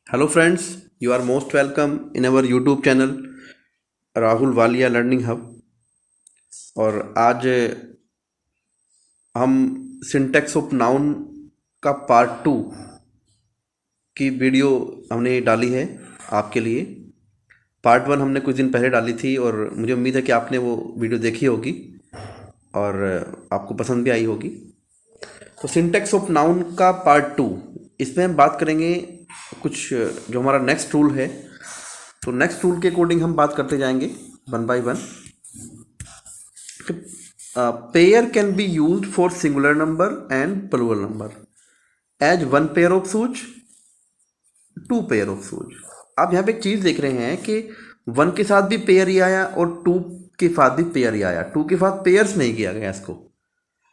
Hello friends, you are most welcome in our YouTube channel Rahul Walia learning hub. और आज हम syntax of noun का part 2 की video हमने डाली है आपके लिए। पार्ट 1 हमने कुछ दिन पहले डाली थी और मुझे उम्मीद है कि आपने वो वीडियो देखी होगी और आपको पसंद भी आई होगी। तो सिंटैक्स ऑफ नाउन का पार्ट 2, इसमें हम बात करेंगे कुछ जो हमारा नेक्स्ट रूल है। तो नेक्स्ट रूल के अकॉर्डिंग हम बात करते जाएंगे one by one. Pair can be used for singular number and plural number as one pair of shoes, two pair of shoes. आप यहाँ पे एक चीज़ देख रहे हैं कि 1 के साथ भी पेयर ही आया और 2 के साथ भी पेयर ही आया। 2 के साथ पेयर्स नहीं किया गया इसको।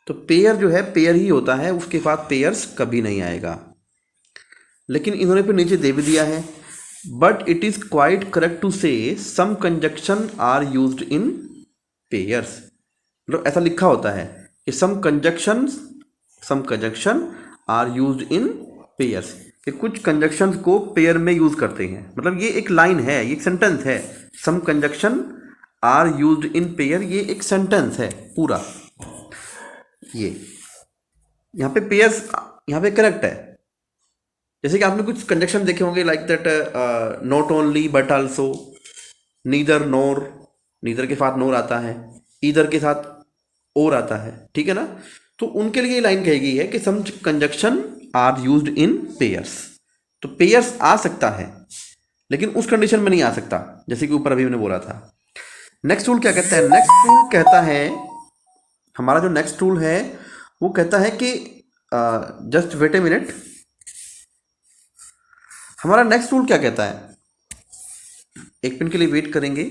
तो पेयर जो है पेयर ही होता है, उसके साथ पेयर्स कभी नहीं आएगा। लेकिन इन्होंने फिर नीचे दे भी दिया है, but it is quite correct to say some conjunction are used in pairs. मतलब ऐसा लिखा होता है कि some conjunction are used in pairs, कि कुछ कंजक्शंस को पेयर में यूज करते हैं। मतलब ये एक लाइन है, ये एक सेंटेंस है। Some conjunction are used in pair, ये एक सेंटेंस है पूरा। ये यहाँ पे पेयर्स यहाँ पे करेक्ट है। जैसे कि आपने कुछ कंजक्शन देखे होंगे like that not only but also, neither NOR, neither के साथ नोर आता है, ईदर के साथ और आता है, ठीक है ना। तो उनके लिए लाइन कही गई है कि some conjunction are used in pairs. तो पेयर्स आ सकता है लेकिन उस कंडीशन में नहीं आ सकता, जैसे कि ऊपर अभी मैंने बोला था। नेक्स्ट रूल क्या कहता है? नेक्स्ट रूल कहता है, हमारा जो नेक्स्ट रूल है वो कहता है कि जस्ट वेट ए मिनट। हमारा नेक्स्ट रूल क्या कहता है? एक मिनट के लिए वेट करेंगे।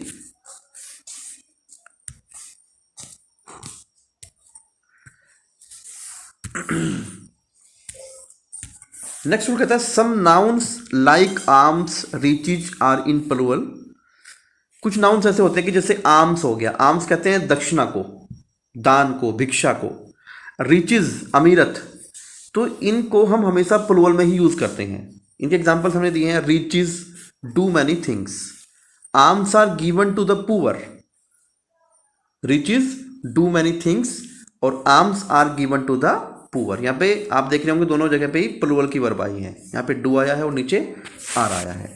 नेक्स्ट रूल कहता है some nouns like arms, riches are in plural. कुछ नाउन्स ऐसे होते हैं कि जैसे आर्म्स हो गया, आर्म्स कहते हैं दक्षिणा को, दान को, भिक्षा को। रीचेज अमीरत, तो इनको हम हमेशा प्लूरल में ही यूज करते हैं। इनके एग्जांपल्स हमने दिए हैं, riches do many things, arms are given to the poor. Riches do many things और arms are given to the poor. यहाँ पे आप देख रहे होंगे दोनों जगह पे ही प्लूरल की वर्ब आई है। यहाँ पे डू आया है और नीचे आर आया है।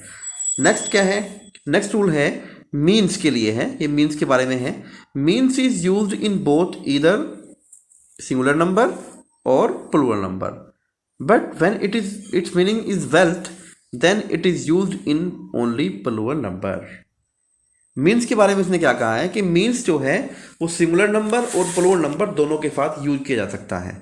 नेक्स्ट क्या है? नेक्स्ट रूल है मीन्स के लिए है। ये मीन्स के बारे में है। Means is used in both either singular number और plural number, but when it is its meaning is wealth then it is used in only plural number. Means के बारे में इसने क्या कहा है कि मीन्स जो है वो सिंगुलर नंबर और प्लूरल नंबर दोनों के साथ यूज किया जा सकता है।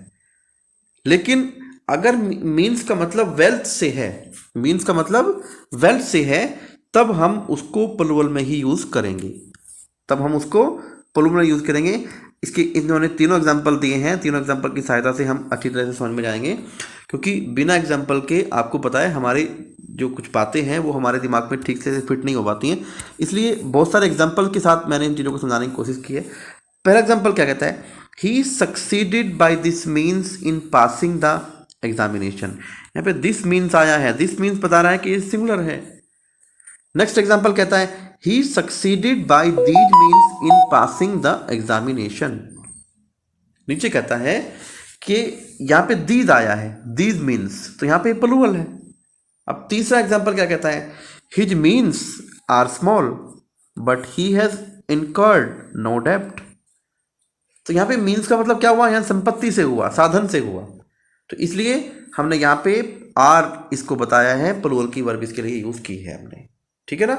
लेकिन अगर मीन्स का मतलब वेल्थ से है, मीन्स का मतलब वेल्थ से है, तब हम उसको प्लूरल में ही यूज करेंगे, तब हम उसको प्लूरल में यूज करेंगे। इसके इन्होंने तीनों एग्जांपल दिए हैं। तीनों एग्जांपल की सहायता से हम अच्छी तरह से समझ में जाएंगे, क्योंकि बिना एग्जांपल के आपको पता है हमारी जो कुछ बातें हैं वो हमारे दिमाग में ठीक से फिट नहीं हो पाती हैं। इसलिए बहुत सारे एग्जांपल के साथ मैंने इन चीज़ों को समझाने की कोशिश की है। पहला एग्जांपल क्या कहता है? He succeeded by this means in passing the examination. यहाँ पे दिस मीन्स आया है, दिस मीन्स बता रहा है कि ये सिंगुलर है। नेक्स्ट एग्जांपल कहता है he succeeded by these means in passing the examination. नीचे कहता है कि यहाँ पे दीज आया है, दीज मीन्स, तो यहाँ पे प्लूरल है। अब तीसरा एग्जांपल क्या कहता है? His means are small but he has incurred no डेब्ट। तो यहाँ पे मीन्स का मतलब क्या हुआ? यहाँ संपत्ति से हुआ, साधन से हुआ। तो इसलिए हमने यहाँ पे आर इसको बताया है, प्लूरल की वर्ब इसके लिए यूज की है हमने, ठीक है ना।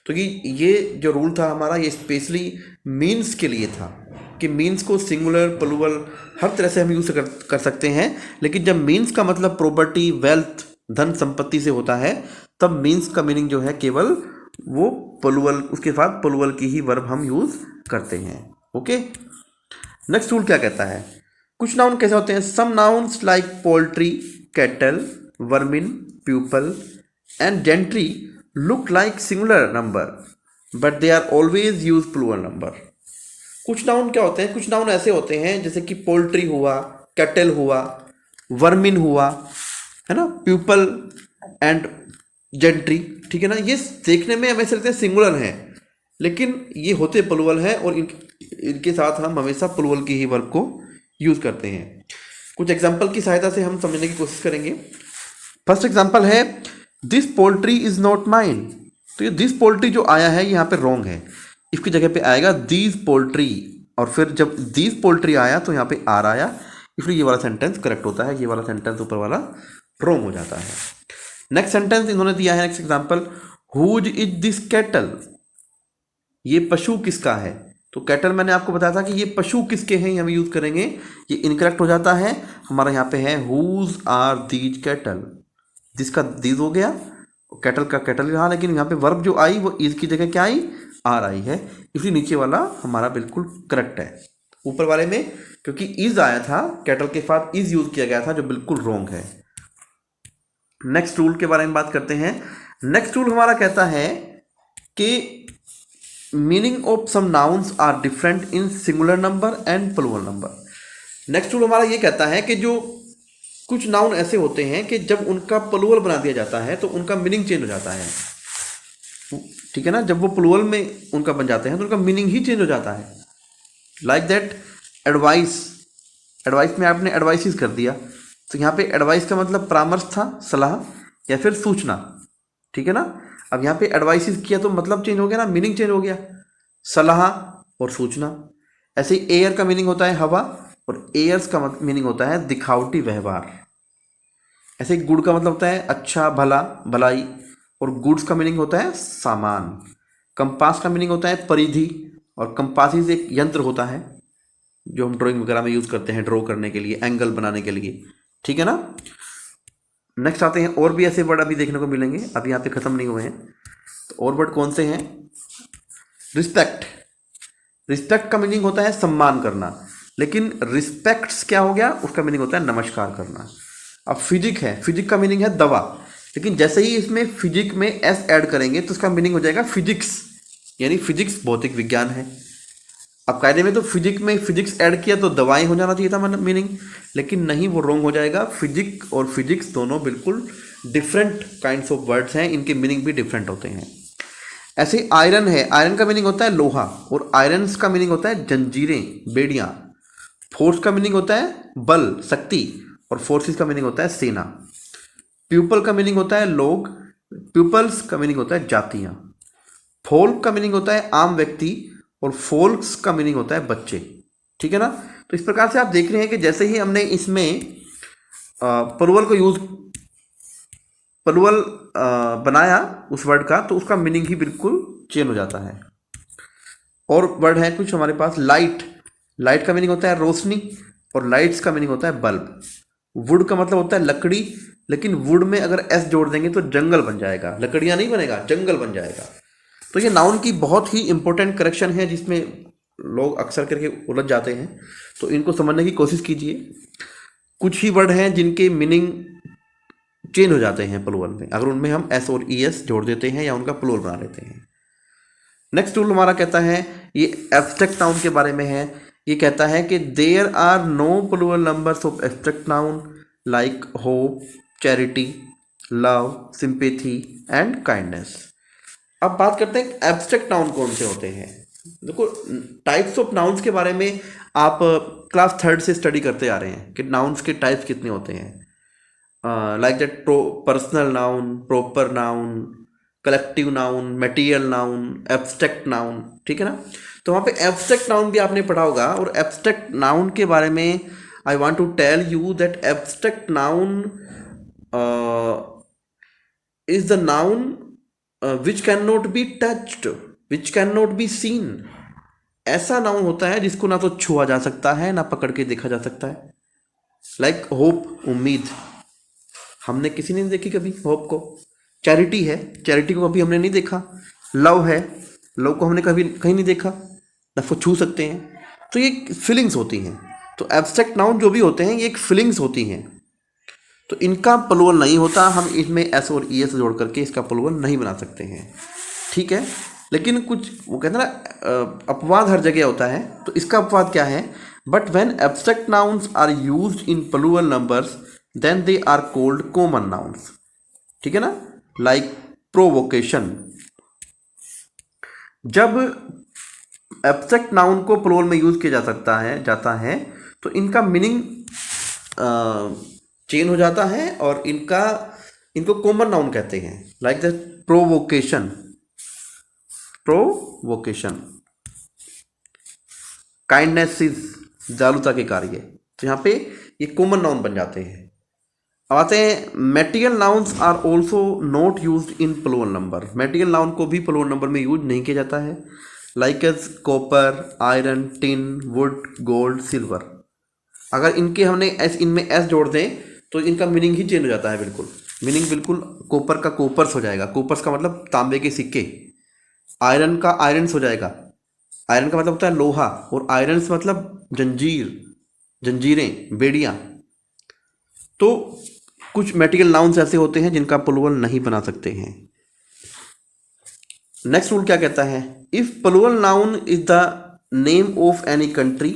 तो ये जो रूल था हमारा, ये स्पेशली मीन्स के लिए था कि मीन्स को सिंगुलर प्लूरल हर तरह से हम यूज कर सकते हैं। लेकिन जब मीन्स का मतलब प्रॉपर्टी, वेल्थ, धन संपत्ति से होता है, तब मीन्स का मीनिंग जो है केवल वो प्लूरल, उसके साथ प्लूरल की ही वर्ब हम यूज करते हैं। ओके, नेक्स्ट रूल क्या कहता है? कुछ नाउन कैसे होते हैं? Some nouns like poultry, cattle, vermin, people and gentry look like singular number but they are always use plural number. कुछ नाउन क्या होते हैं? कुछ नाउन ऐसे होते हैं जैसे कि पोल्ट्री हुआ, कैटल हुआ, वर्मिन हुआ, है ना, प्यूपल एंड जेंट्री, ठीक है ना, ये देखने में हमें लगता है सिंगुलर हैं, लेकिन ये होते प्लूरल हैं और इनके साथ हम हमेशा प्लूरल की ही वर्ब को यूज़ करते हैं। कुछ एग्जाम्पल की सहायता से हम समझने की कोशिश करेंगे। फर्स्ट एग्जाम्पल है this poultry is not mine. तो ये दिस पोल्ट्री जो आया है यहाँ पे रॉन्ग है, इसकी जगह पे आएगा दीज पोल्ट्री, और फिर जब दीज पोल्ट्री आया तो यहाँ पे आर आया, इसलिए ये वाला सेंटेंस करेक्ट होता है, ये वाला सेंटेंस ऊपर वाला रॉन्ग हो जाता है। नेक्स्ट सेंटेंस इन्होंने दिया है, next example, whose is this cattle, ये पशु किसका है। तो कैटल मैंने आपको बताया था कि ये पशु किसके हैं, हम यूज करेंगे, ये इनकरेक्ट हो जाता है। हमारा यहाँ पे है हुज आर दीज कैटल, जिसका दीज हो गया, कैटल का कैटल रहा, लेकिन यहाँ पे वर्ब जो आई वो इज की जगह क्या आई, आर आई है, इसलिए नीचे वाला हमारा बिल्कुल करेक्ट है। ऊपर वाले में क्योंकि इज आया था, कैटल के साथ इज यूज किया गया था, जो बिल्कुल रॉन्ग है। नेक्स्ट रूल के बारे में बात करते हैं। नेक्स्ट रूल हमारा कहता है कि meaning of some nouns are different in singular number and plural number. Next rule हमारा ये कहता है कि जो कुछ नाउन ऐसे होते हैं कि जब उनका प्लूरल बना दिया जाता है तो उनका मीनिंग चेंज हो जाता है, ठीक है ना, जब वो प्लूरल में उनका बन जाते हैं तो उनका मीनिंग ही चेंज हो जाता है। लाइक दैट एडवाइस, एडवाइस में आपने एडवाइसिस कर दिया, तो यहाँ पे एडवाइस का मतलब परामर्श था, सलाह या फिर सूचना, ठीक है ना। अब यहाँ पे एडवाइसिस किया तो मतलब चेंज हो गया ना, मीनिंग चेंज हो गया, सलाह और सूचना। ऐसे ही एयर का मीनिंग होता है हवा, और एयर्स का मीनिंग होता है दिखावटी व्यवहार। ऐसे ही गुड का मतलब होता है अच्छा, भला, भलाई, और गुड्स का मीनिंग होता है सामान। कंपास का मीनिंग होता है परिधि, और कंपासिस एक यंत्र होता है जो हम ड्राइंग वगैरह में यूज करते हैं, ड्रॉ करने के लिए, एंगल बनाने के लिए, ठीक है ना। नेक्स्ट आते हैं, और भी ऐसे वर्ड अभी देखने को मिलेंगे, अभी यहाँ पे खत्म नहीं हुए हैं। तो और वर्ड कौन से हैं, रिस्पेक्ट, रिस्पेक्ट का मीनिंग होता है सम्मान करना, लेकिन रिस्पेक्ट्स क्या हो गया, उसका मीनिंग होता है नमस्कार करना। अब फिजिक है, फिजिक का मीनिंग है दवा, लेकिन जैसे ही इसमें फिजिक में एस ऐड करेंगे तो उसका मीनिंग हो जाएगा फिजिक्स, यानी फिजिक्स भौतिक विज्ञान है। अब कायदे में तो फिजिक में फिजिक्स ऐड किया तो दवाएं हो जाना चाहिए था मीनिंग, लेकिन नहीं, वो रॉन्ग हो जाएगा। फिजिक और फिजिक्स दोनों बिल्कुल डिफरेंट काइंड्स ऑफ वर्ड्स हैं, इनके मीनिंग भी डिफरेंट होते हैं। ऐसे आयरन है, आयरन का मीनिंग होता है लोहा, और आयरन्स का मीनिंग होता है जंजीरें, बेड़ियां। फोर्स का मीनिंग होता है बल, शक्ति, और फोर्सेस का मीनिंग होता है सेना। प्यूपल का मीनिंग होता है लोग, प्यूपल्स का मीनिंग होता है जातियां। फोल्क का मीनिंग होता है आम व्यक्ति, और फोल्क्स का मीनिंग होता है बच्चे, ठीक है ना। तो इस प्रकार से आप देख रहे हैं कि जैसे ही हमने इसमें प्लूरल को यूज, प्लूरल बनाया उस वर्ड का, तो उसका मीनिंग ही बिल्कुल चेंज हो जाता है। और वर्ड है कुछ हमारे पास, लाइट, लाइट का मीनिंग होता है रोशनी, और लाइट्स का मीनिंग होता है बल्ब। वुड का मतलब होता है लकड़ी, लेकिन वुड में अगर एस जोड़ देंगे तो जंगल बन जाएगा, लकड़ियां नहीं बनेगा, जंगल बन जाएगा। तो ये नाउन की बहुत ही इंपॉर्टेंट करेक्शन है, जिसमें लोग अक्सर करके उलझ जाते हैं, तो इनको समझने की कोशिश कीजिए। कुछ ही वर्ड हैं जिनके मीनिंग चेंज हो जाते हैं प्लूरल में, अगर उनमें हम एस और ई एस जोड़ देते हैं या उनका प्लूरल बना लेते हैं। नेक्स्ट रूल हमारा कहता है, ये एब्स्ट्रैक्ट नाउन के बारे में है। ये कहता है कि there are no plural numbers of abstract noun like hope, charity, love, sympathy and kindness. अब बात करते हैं एब्स्ट्रैक्ट नाउन कौन से होते हैं। देखो, टाइप्स ऑफ नाउन्स के बारे में आप क्लास 3rd से स्टडी करते आ रहे हैं कि नाउन्स के टाइप्स कितने होते हैं। Like that personal noun, proper noun, collective noun, material noun, abstract noun, ठीक है ना। तो वहाँ पे एब्स्ट्रैक्ट नाउन भी आपने पढ़ा होगा, और एब्स्ट्रैक्ट नाउन के बारे में I want to tell you that abstract noun is the noun which cannot be touched, which cannot be seen। ऐसा नाउन होता है जिसको ना तो छुआ जा सकता है, ना पकड़ के देखा जा सकता है। लाइक होप, उम्मीद, हमने किसी ने नहीं देखी कभी होप को। चैरिटी है, चैरिटी को कभी हमने नहीं देखा। लव है, लव को हमने कभी कहीं नहीं देखा, ना उसको छू सकते हैं। तो ये फीलिंग्स होती हैं। तो एब्स्ट्रैक्ट नाउन जो भी होते हैं ये एक फीलिंग्स होती हैं, तो इनका प्लूरल नहीं होता। हम इसमें एस और ई एस जोड़ करके इसका प्लूरल नहीं बना सकते हैं, ठीक है। लेकिन कुछ वो कहते हैं ना, अपवाद हर जगह होता है, तो इसका अपवाद क्या है, but when abstract nouns are used in plural numbers then they are called common nouns, ठीक है ना। Like provocation. जब एब्स्ट्रैक्ट नाउन को प्लूरल में यूज किया जाता है तो इनका मीनिंग चेंज हो जाता है और इनको कॉमन नाउन कहते हैं। Like the provocation, kindness is, दयालुता के कार्य, तो यहाँ पे ये कॉमन नाउन बन जाते हैं। अब आते हैं material nouns are also not used in plural number. Material noun को भी प्लूरल नंबर में यूज नहीं किया जाता है। Like as copper, iron, tin, wood, gold, silver. अगर इनमें एस जोड़ दें तो इनका मीनिंग ही चेंज हो जाता है। मीनिंग बिल्कुल कॉपर का कोपर्स हो जाएगा। कोपर्स का मतलब तांबे के सिक्के। आयरन का आयरन्स हो जाएगा। आयरन का मतलब होता है लोहा, और आयरन्स मतलब जंजीरें, बेड़ियाँ। तो कुछ मेटीरियल नाउन्स ऐसे होते हैं जिनका प्लूरल नहीं बना सकते हैं। नेक्स्ट रूल क्या कहता है? If plural noun is the name of any country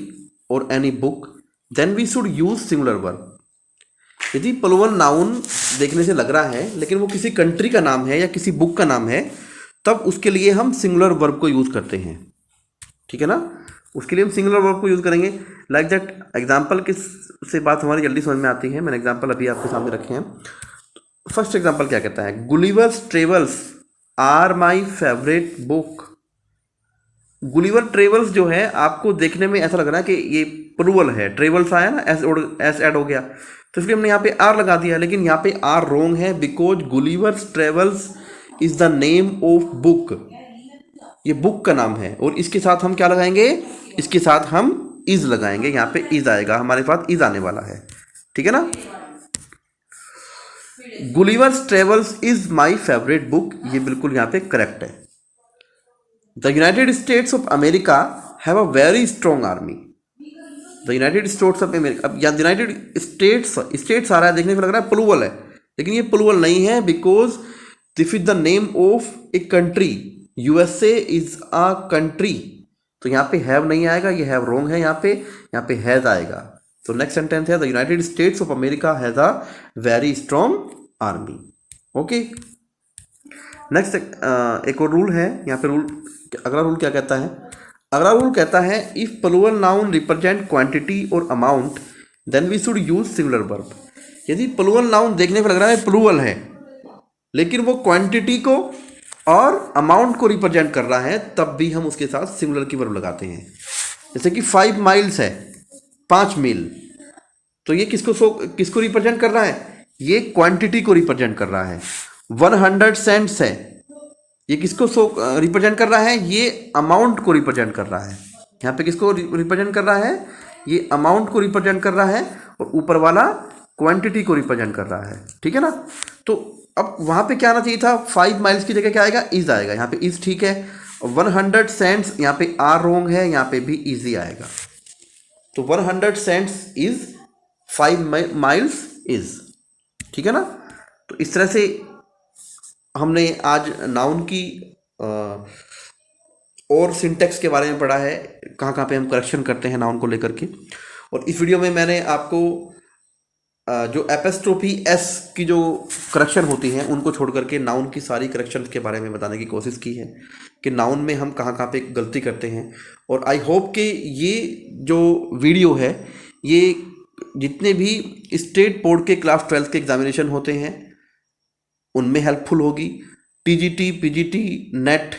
और any book then we should use singular verb. यदि प्लूरल नाउन देखने से लग रहा है लेकिन वो किसी कंट्री का नाम है या किसी बुक का नाम है, तब उसके लिए हम सिंगुलर वर्ब को यूज करते हैं। ठीक है ना, उसके लिए हम सिंगुलर वर्ब को यूज करेंगे। लाइक दैट एग्जाम्पल से बात हमारी जल्दी समझ में आती है। मैंने एग्जाम्पल अभी आपके सामने रखे हैं। फर्स्ट एग्जाम्पल क्या कहता है? Gulliver's travels are my favourite book. Gulliver travels जो है, आपको देखने में ऐसा लग रहा है कि ये प्लूरल है। ट्रेवल्स आया ना, एस ऐड हो गया, तो इसलिए हमने यहाँ पे आर लगा दिया। लेकिन यहाँ पे आर रोंग है, because Gulliver's travels is the name of book. ये बुक का नाम है, और इसके साथ हम क्या लगाएंगे? इसके साथ हम इज लगाएंगे। यहाँ पे इज आएगा, हमारे पास इज आने वाला है। ठीक है ना। Gulliver's travels is my favourite book, ये बिल्कुल यहाँ पे करेक्ट है। The United states of America have a very strong army. The United states of America, अब यहाँ यूनाइटेड स्टेट्स आ रहा है, देखने को लग रहा है प्लूरल है, लेकिन ये प्लूरल नहीं है, because this is the name of a country. USA is a country, तो यहाँ पे हैव नहीं आएगा, ये हैव रोंग है। यहाँ पे हैज आएगा। तो नेक्स्ट सेंटेंस है the United states of America has a very strong army. Okay, next एक और रूल है यहाँ पे। अगला रूल क्या कहता है? अगला रूल कहता है if plural noun represent quantity और amount then we should use singular verb. यदि प्लूरल नाउन देखने पर लग रहा है प्लूरल है, लेकिन वो क्वांटिटी को और अमाउंट को रिप्रेजेंट कर रहा है, तब भी हम उसके साथ सिंगुलर की वर्ब लगाते हैं। जैसे कि 5 माइल्स है, 5 मील, तो ये किसको रिप्रेजेंट कर रहा है? ये क्वांटिटी को रिप्रेजेंट कर रहा है। 100 सेंट्स है, ये किसको रिप्रेजेंट कर रहा है? ये अमाउंट को रिप्रेजेंट कर रहा है। यहाँ पे किसको रिप्रेजेंट कर रहा है? ये अमाउंट को रिप्रेजेंट कर रहा है, और ऊपर वाला क्वांटिटी को रिप्रेजेंट कर रहा है। ठीक है ना। तो अब वहाँ पे क्या आना चाहिए था? 5 माइल्स की जगह क्या आएगा? इज आएगा। यहाँ पे इज ठीक है। 100 सेंट्स, यहाँ पे आर रोंग है, यहाँ पे भी इजी आएगा। तो 100 सेंट्स इज 5 माइल्स इज। ठीक है ना। तो इस तरह से हमने आज नाउन की और सिंटेक्स के बारे में पढ़ा है, कहाँ पे हम करेक्शन करते हैं नाउन को लेकर के। और इस वीडियो में मैंने आपको जो एपिस्ट्रोफी एस की जो करेक्शन होती हैं उनको छोड़ करके नाउन की सारी करेक्शन के बारे में बताने की कोशिश की है कि नाउन में हम कहाँ पे गलती करते हैं। और आई होप कि ये जो वीडियो है, ये जितने भी स्टेट बोर्ड के क्लास 12 के एग्जामिनेशन होते हैं उनमें हेल्पफुल होगी। टीजीटी, पीजीटी, नेट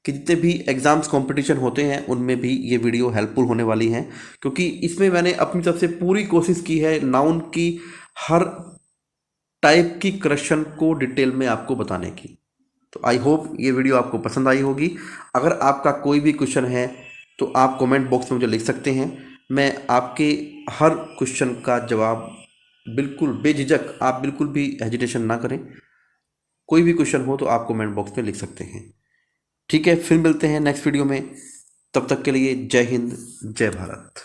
के जितने भी एग्ज़ाम्स कंपटीशन होते हैं उनमें भी ये वीडियो हेल्पफुल होने वाली हैं, क्योंकि इसमें मैंने अपनी तरफ से पूरी कोशिश की है नाउन की हर टाइप की करेक्शन को डिटेल में आपको बताने की। तो आई होप ये वीडियो आपको पसंद आई होगी। अगर आपका कोई भी क्वेश्चन है तो आप कमेंट बॉक्स में मुझे लिख सकते हैं। मैं आपके हर क्वेश्चन का जवाब बिल्कुल बेझिझक, आप बिल्कुल भी हेजिटेशन ना करें। कोई भी क्वेश्चन हो तो आप कमेंट बॉक्स में लिख सकते हैं। ठीक है, फिर मिलते हैं नेक्स्ट वीडियो में। तब तक के लिए जय हिंद, जय भारत।